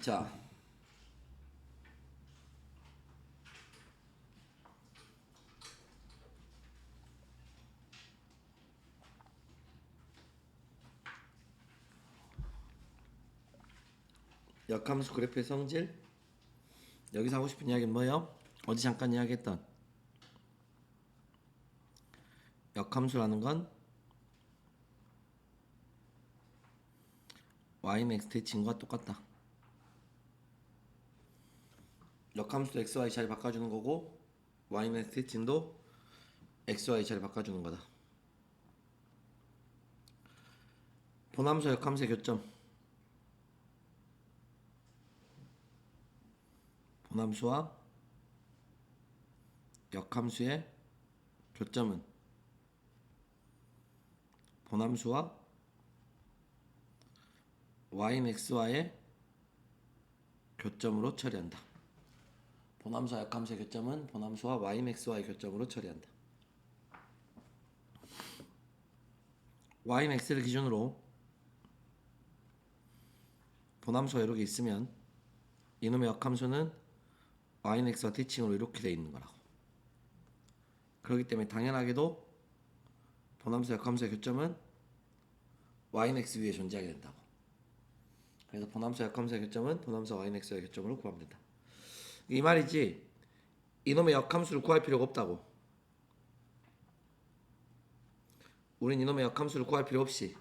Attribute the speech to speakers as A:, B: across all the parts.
A: 자, 역함수 그래프의 성질. 여기서 하고 싶은 이야기는 뭐예요? 어제 잠깐 이야기했던 역함수라는 건 y는 x의 진과 똑같다. 역함수도 x, y 자리 바꿔주는 거고 y는 x의 진도 x, y 자리 바꿔주는 거다. 본함수와 역함수의 교점. 본함수와 역함수의 교점은 본함수와 y는 x와의 교점으로 처리한다. 본함수와 역함수의 교점은 본함수와 y는 x와의 교점으로 처리한다. y는 x를 기준으로 본함수가 이렇게 있으면 이놈의 역함수는 y는 x와 대칭으로 이렇게 되어 있는 거라고. 그렇기 때문에 당연하게도 본함수와 역함수의 교점은 y는 x 위에 존재하게 된다고. 그래서 본함수와 역함수의 교점은 본함수와 y는 x의 교점으로 구하면 된다. 이 말이지 이놈의 역함수를 구할 필요가 없다고. 우린 이놈의 역함수를 구할 필요 없이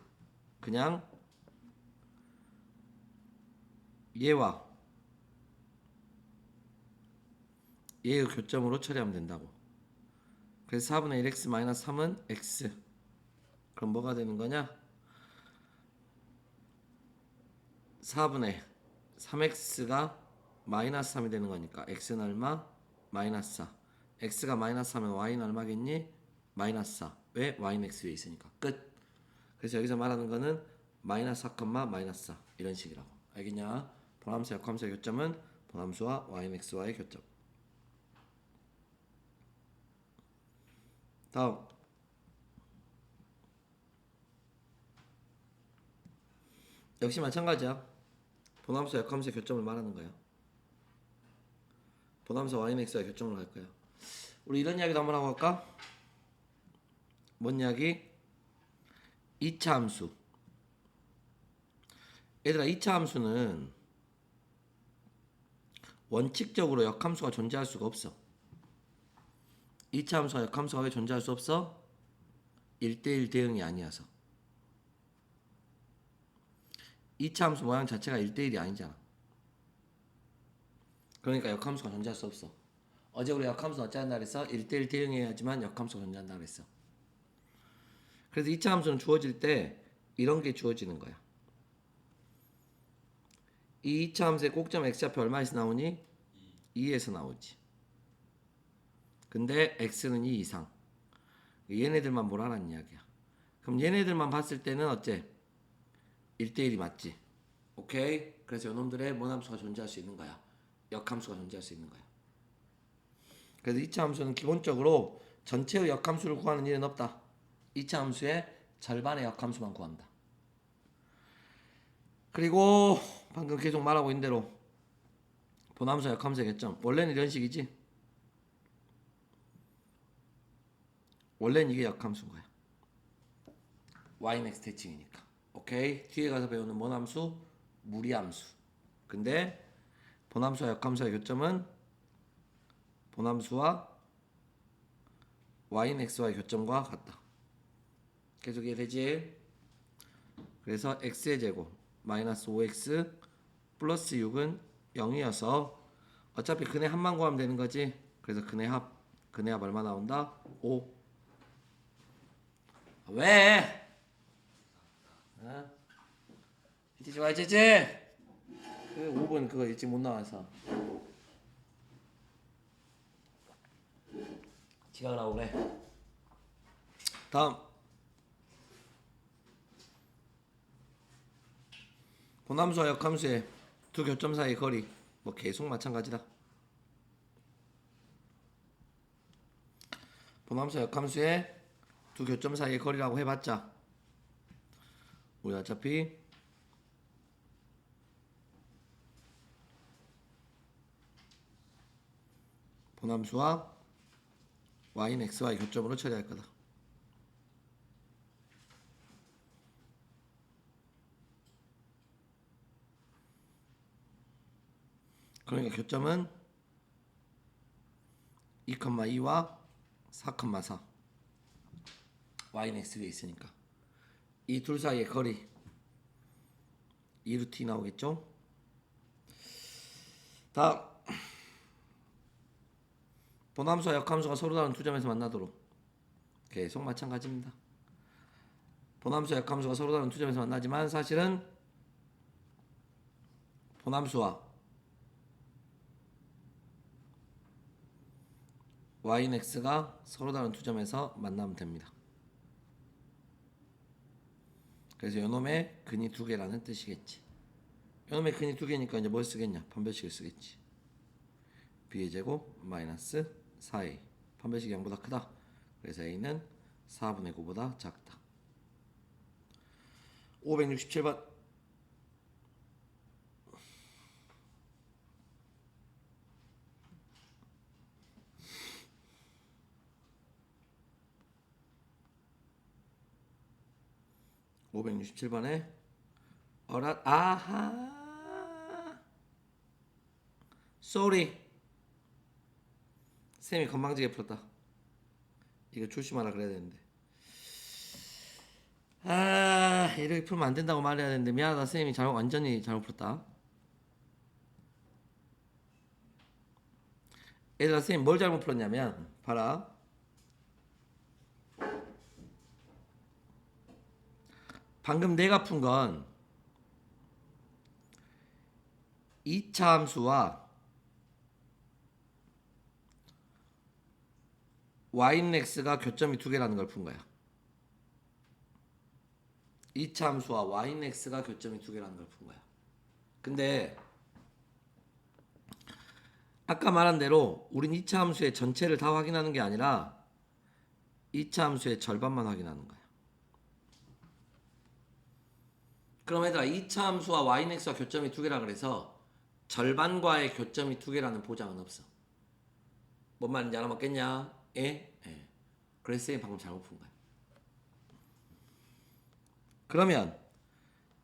A: 그냥 얘와 얘의 교점으로 처리하면 된다고. 그래서 4분의 1x 마이너스 3은 x. 그럼 뭐가 되는 거냐? 4분의 3x가 마이너스 3이 되는 거니까 x는 얼마? 마이너스 4. x가 마이너스 3면 y는 얼마겠니? 마이너스 4. 왜? y는 x 위에 있으니까. 끝. 그래서 여기서 말하는 거는 마이너스 4, 마이너스 4 이런 식이라고. 알겠냐? 본함수 역함수의 교점은 본함수와 y는 x와의 교점. 다음 역시 마찬가지야. 본함수 역함수의 교점을 말하는 거야. 본함수 y는 x와의 교점을 할 거야. 우리 이런 이야기도 한번 하고 갈까? 뭔 이야기? 2차 함수. 얘들아 2차 함수는 원칙적으로 역함수가 존재할 수가 없어. 2차 함수와 역함수가 왜 존재할 수 없어? 1대1 대응이 아니어서. 2차 함수 모양 자체가 1대1이 아니잖아. 그러니까 역함수가 존재할 수 없어. 어제 우리 역함수는 어찌한다 그랬어? 1대1 대응해야지만 역함수가 존재한다 그랬어. 그래서 2차 함수는 주어질 때 이런 게 주어지는 거야. 이 2차 함수의 꼭점 x좌표 얼마에서 나오니? 2에서 나오지. 근데 x는 2 이상. 얘네들만 뭐라는 이야기야. 그럼 얘네들만 봤을 때는 어째? 1대1이 맞지. 오케이? 그래서 이놈들의 모함수가 존재할 수 있는 거야. 역함수가 존재할 수 있는 거야. 그래서 2차 함수는 기본적으로 전체의 역함수를 구하는 일은 없다. 2차 함수의 절반의 역함수만 구한다. 그리고 방금 계속 말하고 있는 대로 본함수 역함수의 개점. 원래는 이런 식이지. 원래는 이게 역함수인 거야. y는 x 대칭이니까. 오케이? 뒤에 가서 배우는 모함수, 무리함수. 근데 본함수와 역함수의 교점은 본함수와 y는 x와의 교점과 같다. 계속 이해되지? 그래서 x의 제곱 마이너스 5x 플러스 6은 0이어서 어차피 근의 합만 구하면 되는 거지. 그래서 근의 합 얼마 나온다? 5. 왜? 어? 일찍 와 있지? 그 5분 그거 일찍 못 나와서 지각을 하고 그래. 다음 본함수와 역함수의 두 교점 사이의 거리 뭐 계속 마찬가지다. 본함수와 역함수의 두 교점 사이의 거리라고 해봤자 우리 어차피 본함수와 y는 xy 교점으로 처리할 거다. 그러니까 교점은 2,2와 4,4 y는 x 위에 있으니까 이 둘 사이의 거리 2루트 나오겠죠? 다음 본함수와 역함수가 서로 다른 두 점에서 만나도록 계속 마찬가지입니다. 본함수와 역함수가 서로 다른 두 점에서 만나지만 사실은 본함수와 y는 x가 서로 다른 두 점에서 만나면 됩니다. 그래서 요놈의 근이 두 개라는 뜻이겠지. 요놈의 근이 두 개니까 이제 뭘 쓰겠냐? 판별식을 쓰겠지. b의 제곱 마이너스 4a 판별식이 0보다 크다. 그래서 a는 4분의 9보다 작다. 567번 567번에 아하 쏘리 쌤이 건방지게 풀었다. 이거 조심하라 그래야 되는데 이렇게 풀면 안 된다고 말해야 되는데 미안하다. 쌤이 완전히 잘못 풀었다. 얘들아 쌤이 뭘 잘못 풀었냐면 봐라. 방금 내가 푼 건 2차 함수와 y는 x가 교점이 두 개라는 걸 푼 거야. 2차 함수와 y는 x가 교점이 두 개라는 걸 푼 거야. 근데 아까 말한 대로 우린 2차 함수의 전체를 다 확인하는 게 아니라 2차 함수의 절반만 확인하는 거야. 그럼 얘들아 2차 함수와 y는 x와 교점이 두 개라 그래서 절반과의 교점이 두 개라는 보장은 없어. 뭔 말인지 알아먹겠냐? 예? 그래서 쌤이 방금 잘못 푼 거야. 그러면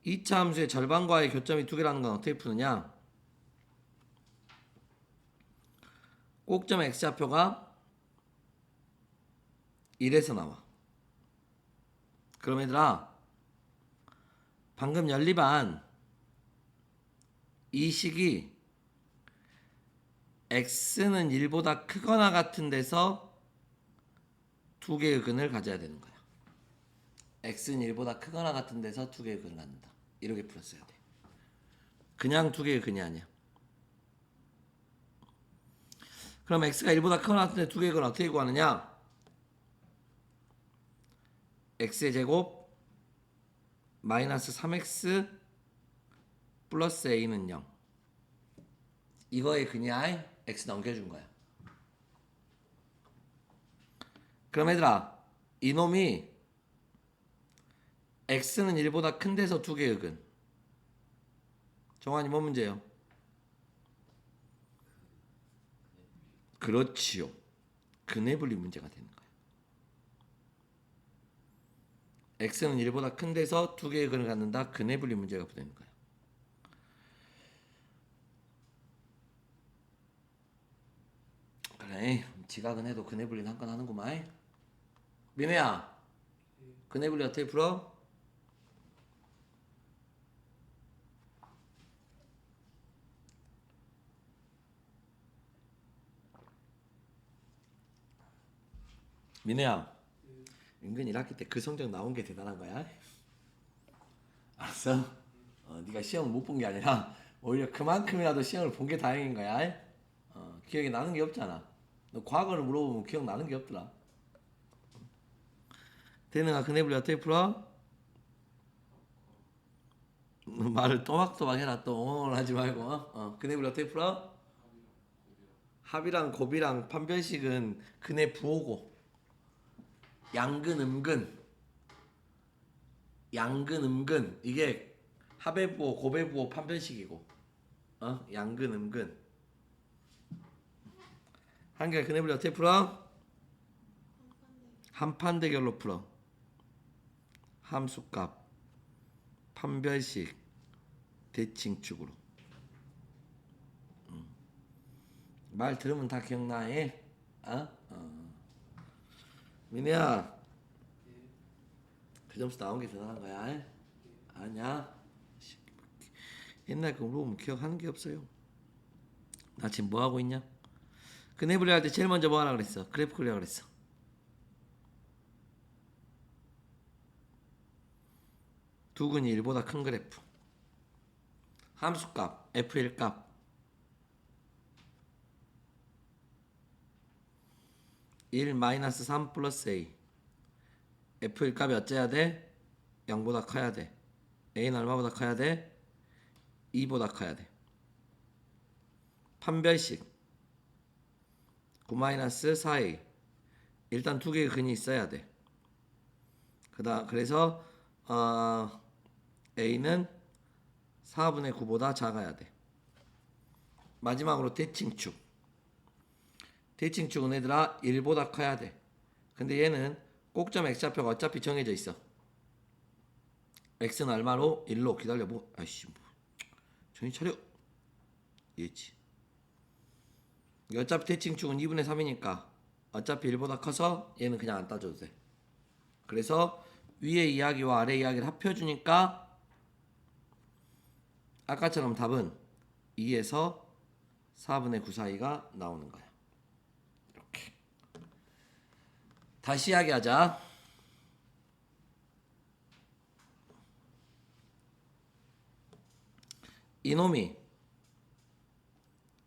A: 2차 함수의 절반과의 교점이 두 개라는 건 어떻게 푸느냐? 꼭점의 x좌표가 1에서 나와. 그럼 얘들아 방금 연립한 이 식이 x는 1보다 크거나 같은 데서 두 개의 근을 가져야 되는 거야. x는 1보다 크거나 같은 데서 두 개의 근을 갖는다. 이렇게 풀었어야 돼. 그냥 두 개의 근이 아니야. 그럼 x가 1보다 크거나 같은 데 두 개의 근을 어떻게 구하느냐? x의 제곱 마이너스 3x 플러스 a는 0. 이거의 근이야. x 넘겨준 거야. 그럼 얘들아 이놈이 x는 1보다 큰 데서 두 개의 근. 정환이 뭐 문제예요? 그렇지요. 근의 분리 문제가 되는 거야. x는 1보다 큰 데서 두 개의 근을 갖는다. 근의 분리 문제가 되는 거야. 그래 지각은 해도 근의 분리는 한 건 하는구만. 민우야 근의 분리 어떻게 풀어? 민우야 은근 1학기 때 그 성적 나온 게 대단한 거야. 알았어? 네가 시험을 못 본 게 아니라 오히려 그만큼이라도 시험을 본 게 다행인 거야. 기억이 나는 게 없잖아. 너 과거를 물어보면 기억 나는 게 없더라. 대능아 근의 분리 어떻게 풀어? 말을 또박또박 해라. 또 하지 말고. 근의 분리 어떻게 풀어? 합이랑 곱이랑 판별식은 근의 부호고 양근 음근 이게 합의 부호 곱의 부호 판별식이고 양근 음근 한결 근해분리 어떻게 풀어? 한판 대결로 풀어. 함수값, 판별식, 대칭축으로. 말 들으면 다 기억나. 해? 어? 민혜야, 그 점수 나온 게 대단한 거야. 에? 아니야? 옛날 거 물어보면 기억하는 게 없어요. 나 지금 뭐 하고 있냐? 근해분리 할 때 제일 먼저 뭐 하라 그랬어? 그래프 그리라 그랬어. 두 근이 1보다 큰 그래프. 함수값, F1 값. 1 마이너스 3 플러스 A. F1 값이 어째야 돼? 0보다 커야 돼. A는 얼마보다 커야 돼? 2보다 커야 돼. 판별식 9 마이너스 4A. 일단 두 개의 근이 있어야 돼. 그래서 A는 4분의 9보다 작아야 돼. 마지막으로 대칭축. 대칭축은 얘들아 1보다 커야 돼. 근데 얘는 꼭점 X좌표가 어차피 정해져 있어. X는 얼마로? 1로. 기다려. 아이씨 정신 차려. 얘지. 어차피 대칭축은 2분의 3이니까 어차피 1보다 커서 얘는 그냥 안 따져도 돼. 그래서 위에 이야기와 아래 이야기를 합해주니까 아까처럼 답은 2에서 4분의 9 사이가 나오는 거야. 이렇게. 다시 이야기하자. 이놈이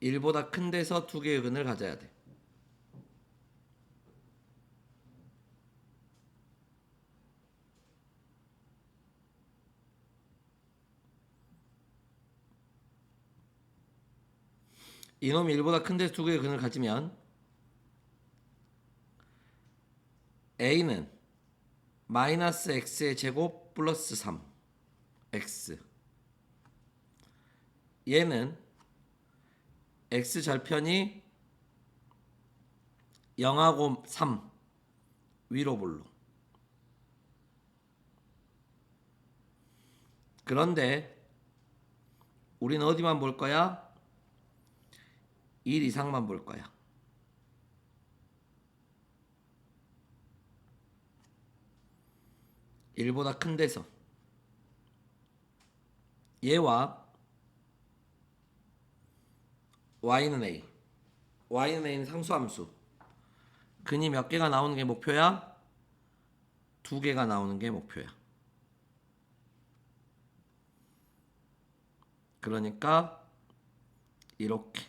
A: 1보다 큰 데서 두 개의 근을 가져야 돼. 이놈이 1보다 큰 데서 두 개의 근을 가지면 A는 마이너스 X의 제곱 플러스 3 X. 얘는 X 절편이 0하고 3 위로 볼로. 그런데 우리는 어디만 볼 거야? 1 이상만 볼 거야. (1보다) 큰 데서 얘와 y는 a, y는 a는 상수함수. 근이 몇 개가 나오는 게 목표야? 2개가 나오는 게 목표야. 그러니까 이렇게.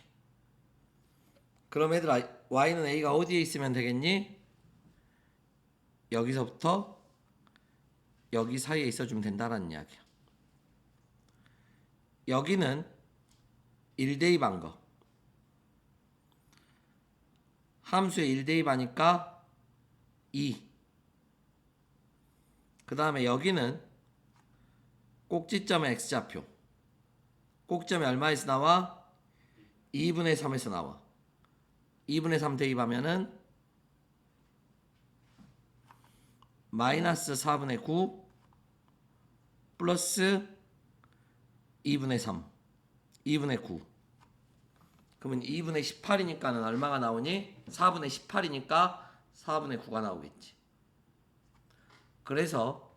A: 그럼 얘들아 y는 a가 어디에 있으면 되겠니? 여기서부터 여기 사이에 있어주면 된다는 이야기야. 여기는 1대입한 거. 함수에 1대입하니까 2. 그 다음에 여기는 꼭지점의 x좌표. 꼭지점이 얼마에서 나와? 2분의 3에서 나와. 2분의 3 대입하면은 마이너스 4분의 9 플러스 2분의 3 2분의 9. 그러면 2분의 18이니까는 얼마가 나오니? 4분의 18이니까 4분의 9가 나오겠지. 그래서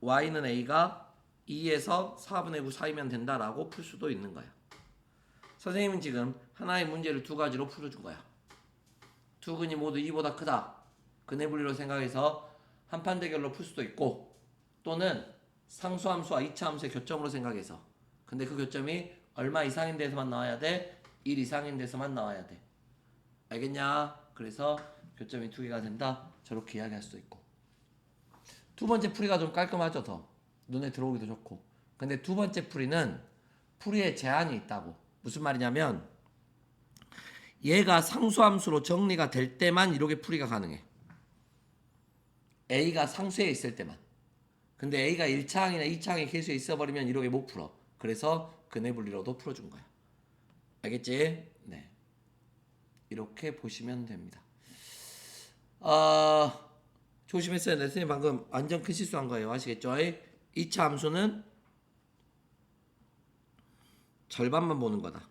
A: y는 a가 2에서 4분의 9 사이면 된다라고 풀 수도 있는 거야. 선생님은 지금 하나의 문제를 두 가지로 풀어준 거야. 두 근이 모두 2보다 크다. 근해분리로 생각해서 한판 대결로 풀 수도 있고, 또는 상수함수와 이차함수의 교점으로 생각해서. 근데 그 교점이 얼마 이상인 데서만 나와야 돼? 1 이상인 데서만 나와야 돼. 알겠냐? 그래서 교점이 2개가 된다. 저렇게 이야기할 수도 있고. 두 번째 풀이가 좀 깔끔하죠. 더 눈에 들어오기도 좋고. 근데 두 번째 풀이는 풀이에 제한이 있다고. 무슨 말이냐면 얘가 상수함수로 정리가 될 때만 이렇게 풀이가 가능해. A가 상수에 있을 때만. 근데 A가 1차항이나 2차항의 개수에 있어버리면 이렇게 못 풀어. 그래서 근해분리로도 풀어준 거야. 알겠지? 네. 이렇게 보시면 됩니다. 조심했어야 돼. 선생님 방금 완전 큰 실수한 거예요. 아시겠죠? 2차 함수는 절반만 보는 거다.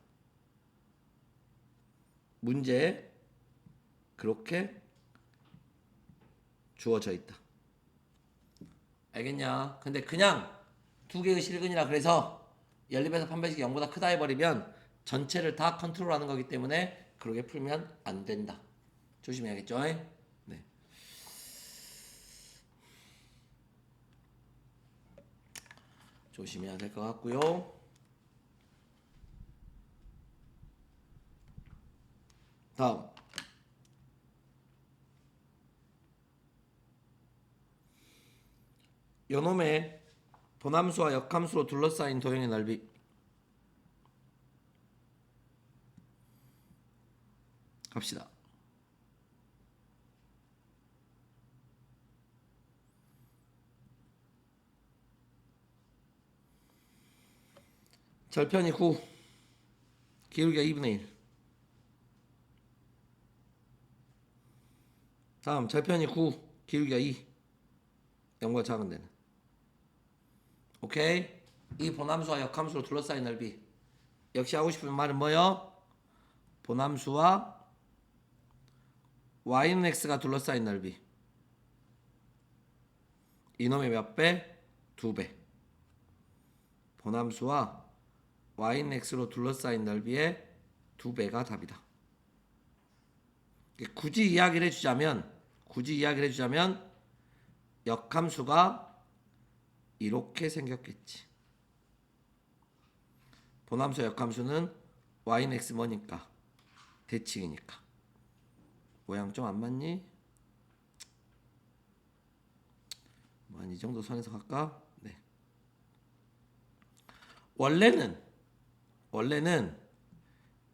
A: 문제에 그렇게 주어져 있다. 알겠냐? 근데 그냥 두 개의 실근이라 그래서 연립에서 판별식이 0보다 크다 해버리면 전체를 다 컨트롤하는 거기 때문에 그렇게 풀면 안 된다. 조심해야겠죠? 네. 조심해야 될 것 같고요. 다음. 요놈의 도함수와 역함수로 둘러싸인 도형의 넓이. 갑시다. 절편이 9, 기울기가 2분의 1. 다음 절편이 9, 기울기가 2. 0보다 작은 데는. 오케이? 이 본함수와 역함수로 둘러싸인 넓이. 역시 하고 싶은 말은 뭐요? 본함수와 y는 x가 둘러싸인 넓이. 이놈의 몇 배? 2배. 본함수와 y는 x로 둘러싸인 넓이의 2배가 답이다. 굳이 이야기를 해주자면 역함수가 이렇게 생겼겠지. 본함수 역함수는 y는 x 뭐니까? 대칭이니까. 모양 좀 안 맞니? 뭐 한 이 정도 선에서 갈까? 네. 원래는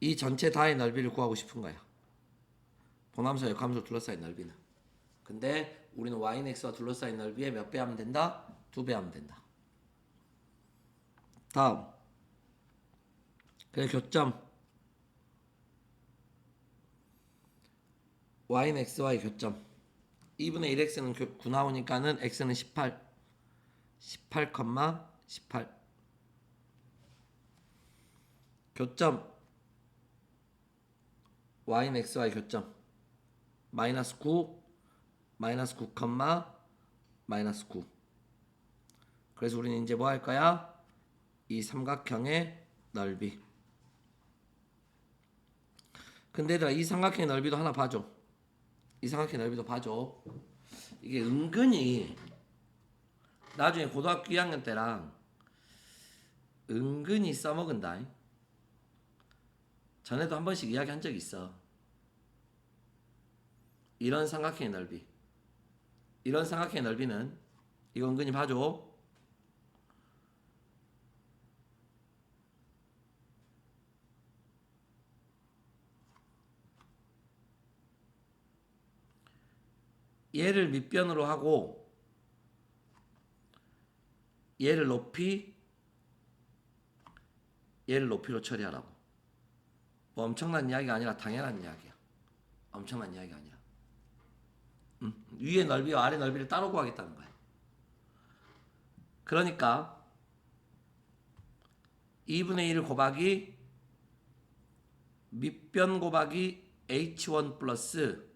A: 이 전체 다의 넓이를 구하고 싶은 거야. 본함수 역함수 둘러싸인 넓이는. 근데 우리는 y는 x와 둘러싸인 넓이에 몇 배 하면 된다? 2배 하면 된다. 다음. 그래 교점. y는 x와의 교점. 2분의 1x는 9 나오니까는 x는 18. 18, 교점 y는 x와의 교점 마이너스 9, 마이너스 9, 마이너스 9. 그래서 우리는 이제 뭐 할 거야? 이 삼각형의 넓이. 근데 얘들아 이 삼각형의 넓이도 하나 봐줘. 이 삼각형의 넓이도 봐줘. 이게 은근히 나중에 고등학교 2학년 때랑 은근히 써먹은다. 전에도 한 번씩 이야기한 적이 있어. 이런 삼각형의 넓이. 이런 삼각형의 넓이는 이거 은근히 봐줘. 얘를 밑변으로 하고 얘를 높이로 처리하라고. 뭐 엄청난 이야기가 아니라 당연한 이야기야. 엄청난 이야기가 아니라. 위의 넓이와 아래 넓이를 따로 구하겠다는 거야. 그러니까 2분의 1 곱하기 밑변 곱하기 h1 플러스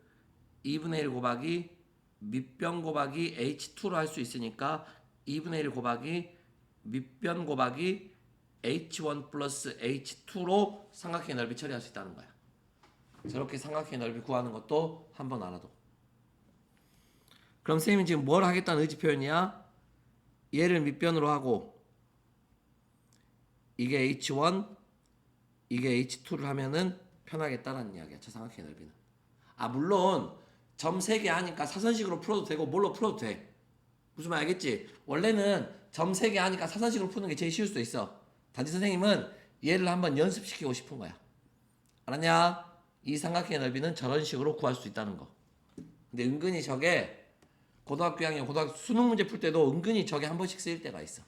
A: 2분의 1 곱하기 밑변 곱하기 h2로 할 수 있으니까 2분의 1 곱하기 밑변 곱하기 h1 플러스 h2로 삼각형의 넓이 처리할 수 있다는 거야. 저렇게 삼각형의 넓이 구하는 것도 한번 알아도. 그럼 선생님이 지금 뭘 하겠다는 의지 표현이야? 얘를 밑변으로 하고 이게 h1 이게 h2를 하면은 편하겠다는 이야기야. 저 삼각형의 넓이는. 물론 점 3개 하니까 사선식으로 풀어도 되고 뭘로 풀어도 돼. 무슨 말 알겠지? 원래는 점 3개 하니까 사선식으로 푸는 게 제일 쉬울 수도 있어. 단지 선생님은 얘를 한번 연습시키고 싶은 거야. 알았냐? 이 삼각형의 넓이는 저런 식으로 구할 수 있다는 거. 근데 은근히 저게 고등학교 2학년 고등학교 수능 문제 풀 때도 은근히 저게 한 번씩 쓰일 때가 있어.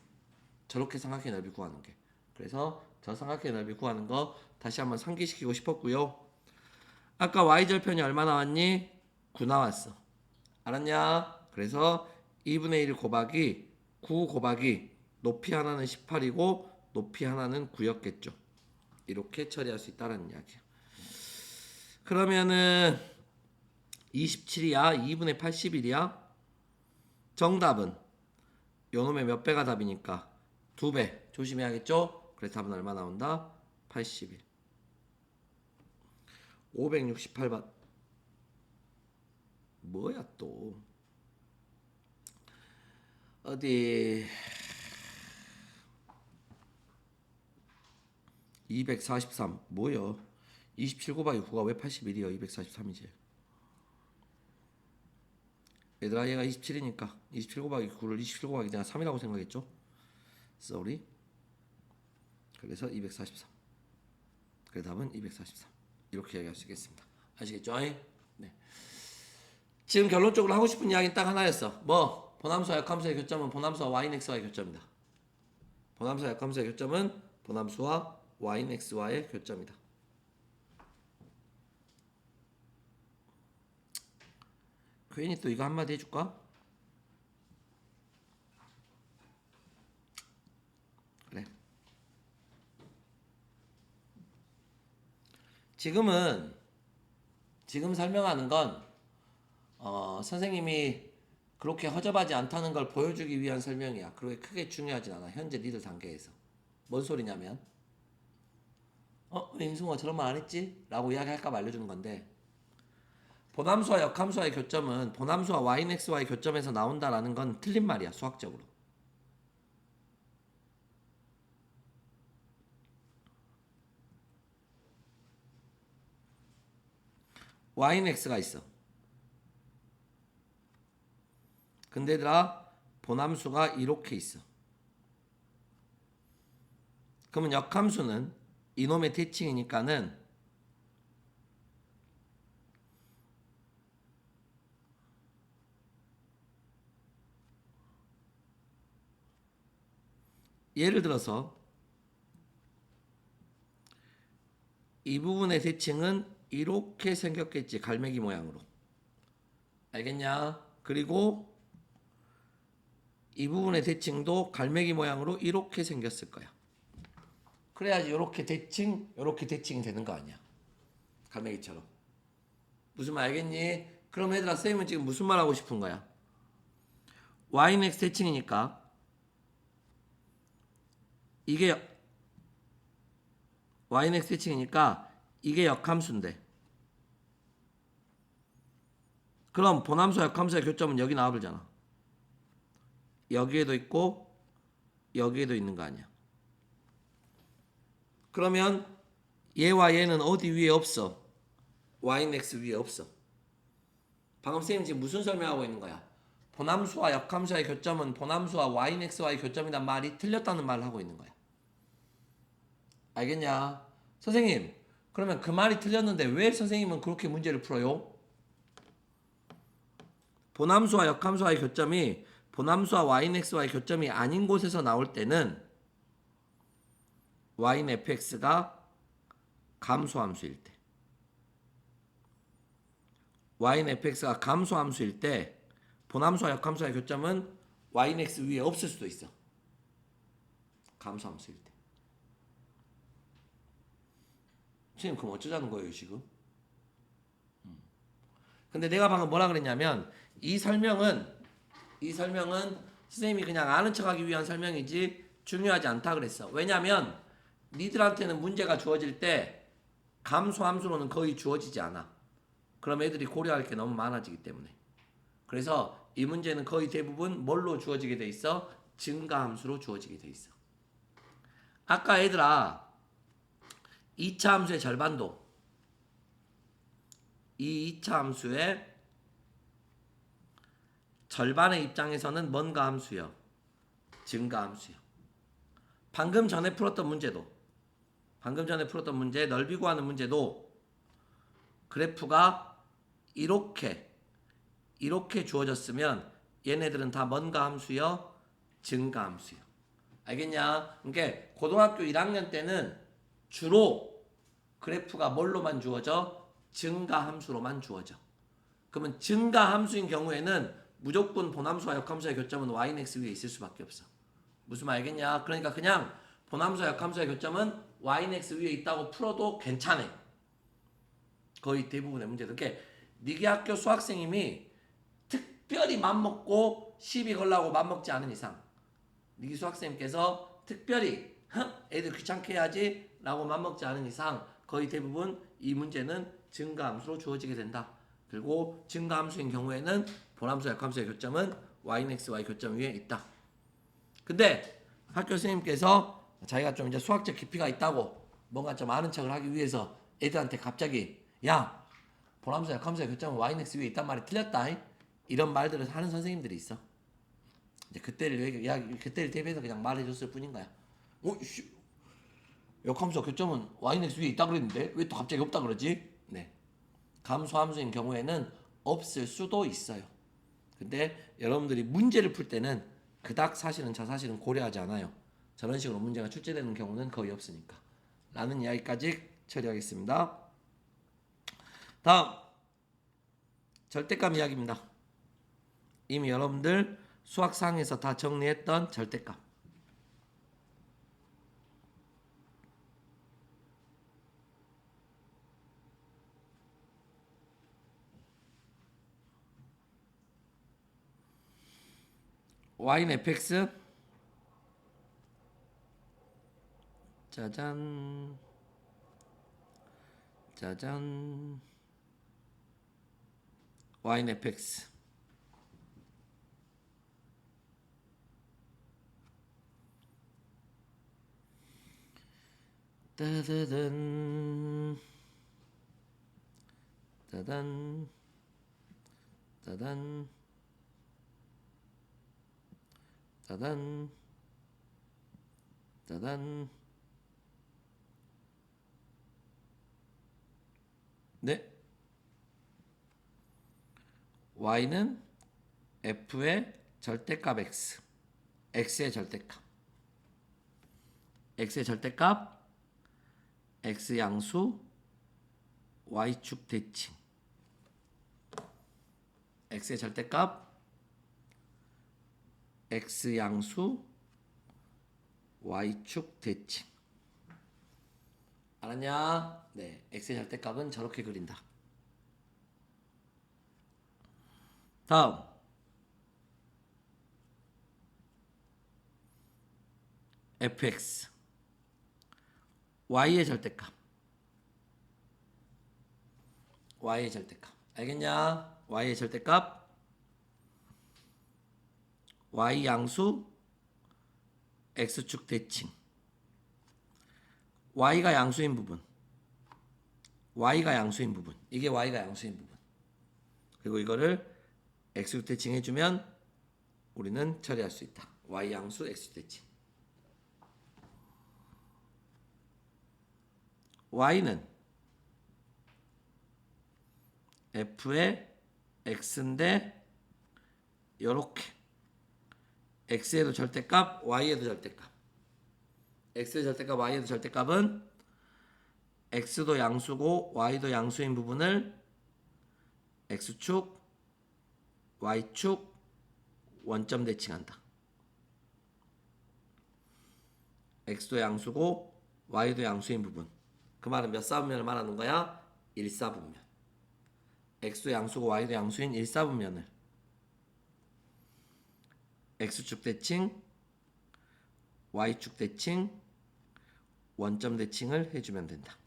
A: 저렇게 삼각형의 넓이 구하는 게. 그래서 저 삼각형의 넓이 구하는 거 다시 한번 상기시키고 싶었고요. 아까 y절편이 얼마 나왔니? 9 나왔어. 알았냐? 그래서 2분의 1 곱하기 9 곱하기 높이 하나는 18이고 높이 하나는 9였겠죠. 이렇게 처리할 수 있다는 이야기야. 그러면은 27이야? 2분의 81이야? 정답은 요놈의 몇 배가 답이니까 2배. 조심해야겠죠? 그래서 답은 얼마 나온다? 81. 568번. 뭐야 또 어디 243 뭐야 27 곱하기 9가 왜 81이야 243이지 얘들아 얘가 27이니까 27 곱하기 9를 27 곱하기 내가 3이라고 생각했죠 sorry 그래서 243 그래 답은 243 이렇게 이야기할 수 있겠습니다 아시겠죠? 네. 지금 결론적으로 하고 싶은 이야기는 딱 하나였어 뭐 보남수와 역함수의 교점은 보남수와 yx와의 교점이다 보남수와 역함수의 교점은 보남수와 yx와의 교점이다 괜히 또 이거 한마디 해줄까? 그래 지금 설명하는 건 선생님이 그렇게 허접하지 않다는 걸 보여주기 위한 설명이야. 그렇게 크게 중요하진 않아. 현재 리드 단계에서. 뭔 소리냐면 임승호가 저런 말 안 했지? 라고 이야기할까 봐 알려주는 건데 보남수와 역함수와의 교점은 보남수와 yx와의 교점에서 나온다라는 건 틀린 말이야. 수학적으로. yx가 있어. 근데 얘들아 보남수가 이렇게 있어. 그러면 역함수는 이놈의 대칭이니까는 예를 들어서 이 부분의 대칭은 이렇게 생겼겠지. 갈매기 모양으로. 알겠냐? 그리고 이 부분의 대칭도 갈매기 모양으로 이렇게 생겼을 거야. 그래야지 이렇게 대칭이 되는 거 아니야. 갈매기처럼. 무슨 말 알겠니? 그럼 얘들아 쌤은 지금 무슨 말 하고 싶은 거야? yx 대칭이니까 이게 yx 대칭이니까 이게 역함수인데 그럼 보남수와 역함수의 교점은 여기 나와버리잖아. 여기에도 있고 여기에도 있는 거 아니야. 그러면 얘와 얘는 어디 위에 없어? yx 위에 없어. 방금 쌤이 지금 무슨 설명하고 있는 거야? 보남수와 역함수의 교점은 보남수와 yx와의 교점이란 말이 틀렸다는 말을 하고 있는 거야. 알겠냐? 선생님, 그러면 그 말이 틀렸는데 왜 선생님은 그렇게 문제를 풀어요? 보남수와 역함수와의 교점이 보남수와 yx와의 교점이 아닌 곳에서 나올 때는 y는 fx가 감소함수일 때 y는 fx가 감소함수일 때 보남수와 역함수와의 교점은 y는 x 위에 없을 수도 있어. 감소함수일 때. 선생님 그럼 어쩌자는 거예요 지금? 근데 내가 방금 뭐라 그랬냐면 이 설명은 선생님이 그냥 아는 척하기 위한 설명이지 중요하지 않다 그랬어. 왜냐면 니들한테는 문제가 주어질 때 감소함수로는 거의 주어지지 않아. 그럼 애들이 고려할 게 너무 많아지기 때문에. 그래서 이 문제는 거의 대부분 뭘로 주어지게 돼 있어? 증가함수로 주어지게 돼 있어. 아까 애들아 2차 함수의 절반도 이 2차 함수의 절반의 입장에서는 뭔가 함수요? 증가함수요. 방금 전에 풀었던 문제 넓이 구하는 문제도 그래프가 이렇게 주어졌으면 얘네들은 다 뭔가 함수요? 증가함수요. 알겠냐? 그러니까 고등학교 1학년 때는 주로 그래프가 뭘로만 주어져? 증가 함수로만 주어져. 그러면 증가 함수인 경우에는 무조건 본함수와 역함수의 교점은 yx 위에 있을 수밖에 없어. 무슨 말 알겠냐? 그러니까 그냥 본함수와 역함수의 교점은 yx 위에 있다고 풀어도 괜찮아. 거의 대부분의 문제들. 그러니까 니네 학교 수학생님이 특별히 맘먹고 시비 걸라고 맘먹지 않은 이상 니네 수학생님께서 특별히 애들 귀찮게 해야지 라고 맘먹지 않은 이상 거의 대부분 이 문제는 증가함수로 주어지게 된다. 그리고 증가함수인 경우에는 본함수, 역함수의 교점은 yx, y 교점 위에 있다. 근데 학교 선생님께서 자기가 좀 이제 수학적 깊이가 있다고 뭔가 좀 아는 척을 하기 위해서 애들한테 갑자기 야 본함수, 역함수의 교점은 yx 위에 있단 말이 틀렸다. 이런 말들을 하는 선생님들이 있어. 이제 그때를 대비해서 그냥 말해줬을 뿐인 거야. 역함수와 교점은 yx 위에 있다 그랬는데 왜 또 갑자기 없다 그러지? 네. 감수 함수인 경우에는 없을 수도 있어요. 근데 여러분들이 문제를 풀 때는 그닥 사실은 저 사실은 고려하지 않아요. 저런 식으로 문제가 출제되는 경우는 거의 없으니까. 라는 이야기까지 처리하겠습니다. 다음 절대값 이야기입니다. 이미 여러분들 수학상에서 다 정리했던 절대값. y는 fx 짜잔 짜잔 y는 fx 따다단 따단 따단 따단 따단 네 y는 f의 절대값 x x의 절대값 x의 절대값 x 양수 y축 대칭 x의 절대값 x 양수 y축 대칭 알았냐? 네, x의 절대값은 저렇게 그린다. 다음 fx y의 절대값 y의 절대값 알겠냐? y의 절대값 y 양수 x축 대칭 y가 양수인 부분 이게 y가 양수인 부분 그리고 이거를 x축 대칭 해주면 우리는 처리할 수 있다. y 양수 x축 대칭 y는 f의 x인데 요렇게 x에도 절대값 y에도 절대값 x의 절대값 y에도 절대값은 x도 양수고 y도 양수인 부분을 x축 y축 원점 대칭한다. x도 양수고 y도 양수인 부분 그 말은 몇 사분면을 말하는 거야? 1사분면 x도 양수고 y도 양수인 1사분면을 x축 대칭 y축 대칭 원점 대칭을 해주면 된다.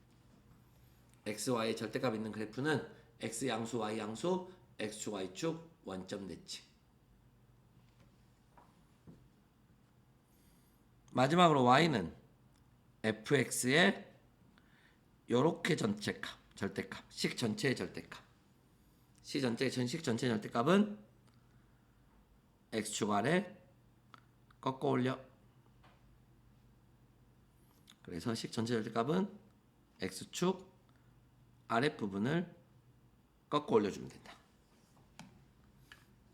A: x, y의 절대값 있는 그래프는 x 양수, y 양수, x축, y축 원점 대칭 마지막으로 y는 fx의 요렇게 전체값, 절대값, 식 전체의 절대값 식 전체의 절대값은 x축 아래 꺾어 올려 그래서 식 전체 절대값은 x축 아랫부분을 꺾어 올려주면 된다.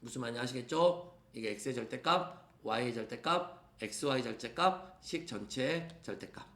A: 무슨 말인지 아시겠죠? 이게 x의 절대값, y의 절대값, xy 절대값, 식 전체의 절대값